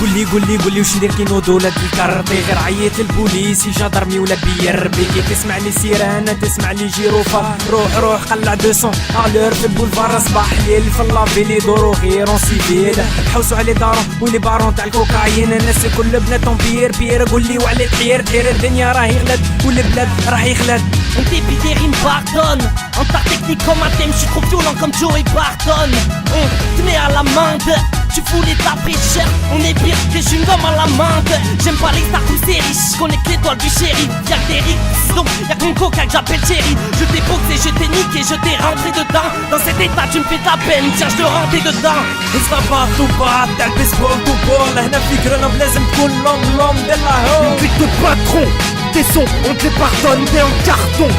قولي وش ندير كي نوضو ولا الكربي غير عيط للبوليسي جدرمي ولا بيربي كي تسمع لي سيرانة تسمع لي جيروفا روح قلع 200 الور في البولفار صباح ليل في اللافي لي دورو غير اون سيفيل حوسو على دارون ولي بارون تاع الكوكايين الناس الكل بناتهم بير قولي وعلى تحير الدنيا راهي غلد والبلاد راهي خلد On débite des rimes pardonne. En ta technique comme un thème, je suis trop violent comme Joey Barton. On te met à l'amende. Tu voulais taper cher, on est pire que chewing-gum à l'amande. J'aime pas les stars comme c'est riche, j'connais que l'étoile du chéri. Y'a que des riches, donc y'a que mon coca que j'appelle chéri. Je t'ai boxé, je t'ai niqué, je t'ai rentré dedans. Dans cet état tu me fais ta peine, tiens je te rentrais dedans. الصباط وبعض تاع البيسبول طوبول هنا في جرنوب لازم تكون لوم ديلا هو Une clique de patron, tes sons, on te les pardonne, t'es en carton.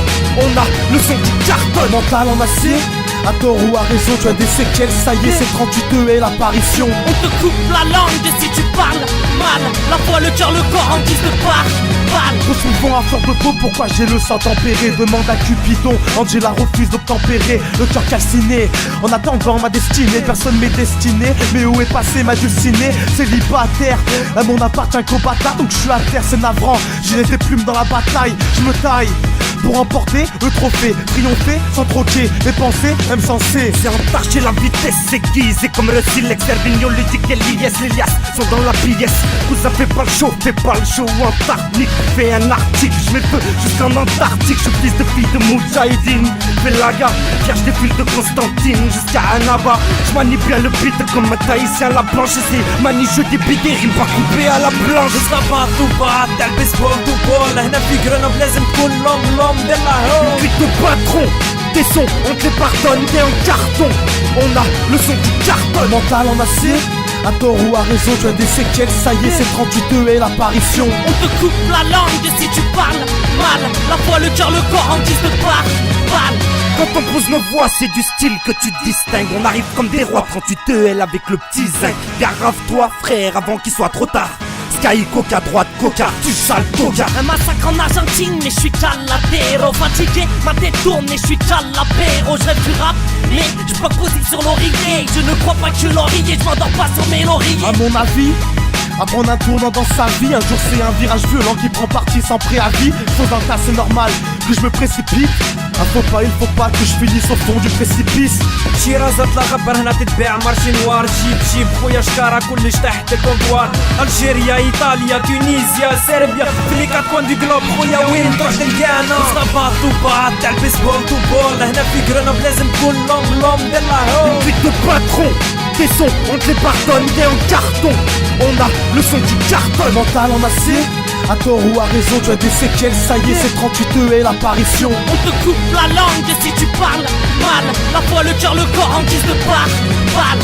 On a le son qui cartonne. Mental en acier, à tort ou à raison, tu as des séquelles, ça y est, c'est 38 et l'apparition. On te coupe la langue si tu parles mal. La foi, le cœur, le corps en guise de balle. Trop souvent à fleur de peau, pourquoi j'ai le sang tempéré? Demande à Cupidon, Angela refuse d'obtempérer. Le cœur calciné, en attendant ma destinée. Personne m'est destiné, mais où est passé ma dulcinée? Célibataire, à mon appartient qu'au bâtard. Donc je suis à terre, c'est navrant. J'ai des plumes dans la bataille, je me taille pour emporter le trophée, triompher sans troquer les pensées, même sensées. C'est entaché, la vitesse s'aiguise. Et comme le silex, Hervinio, Ludic et Lies, les liasses sont dans la pièce. Vous avez pas le show, fais pas le show Antarctique. Fais un article, je mets feu jusqu'en Antarctique. Je suis fils de fille de Moudjahidine. Fais la gare, vierge des fils de Constantine jusqu'à Annaba. Je manie bien le beat comme un Tahitien la planche. C'est manie, je débite des rimes pas coupées à la planche. الصباط وبعض تاع البيسبول طوبول هنا في جرنوب لازم تكون لوم ديلا هو Une clique de patron, tes sons, on te les pardonne, t'es en carton. On a le son qui cartonne. Mental en acier, à tort ou à raison, tu as des séquelles, ça y est, c'est 38 et l'apparition. On te coupe la langue si tu parles mal. La foi, le cœur, le corps en guise de balle. Quand on pose nos voix, c'est du style que tu distingues. On arrive comme des rois, 38 EL avec le petit zinc. Garave-toi frère avant qu'il soit trop tard. Sky, coca, droite, coca, tu sale toga. Un massacre en Argentine, mais je suis caladero. Fatigué, ma tête tourne, mais je suis calapero. Je rêve du rap, mais je peux poser sur l'oreiller. Je ne crois pas que je l'oreiller, je m'endors pas sur mes lauriers. À mon avis, à prendre un tournant dans sa vie, un jour c'est un virage violent qui prend parti sans préavis. Chose un tas, c'est normal que je me précipite. Il faut pas que je finisse au fond du précipice. شيرازات لا خبر هنا تتباع مارشي نوار جيب خويا شكارة كلش تحت الكونفوار الجيريا ايطاليا تونيزيا سربيا في لي كات كوان دي جلوب خويا وين تروح تلقانا صباط وبعض تاع البيسبول طوبول هنا في جرنوب لازم تكون لوم ديلا هو Une clique de patron, tes sons, on te les pardonne, t'es en carton. On a le son qui cartonne. Mental en acier, à tort ou à raison, tu as des séquelles, ça y est, c'est 38 et l'apparition. On te coupe la langue si tu parles mal. La foi, le cœur, le corps en guise de balle.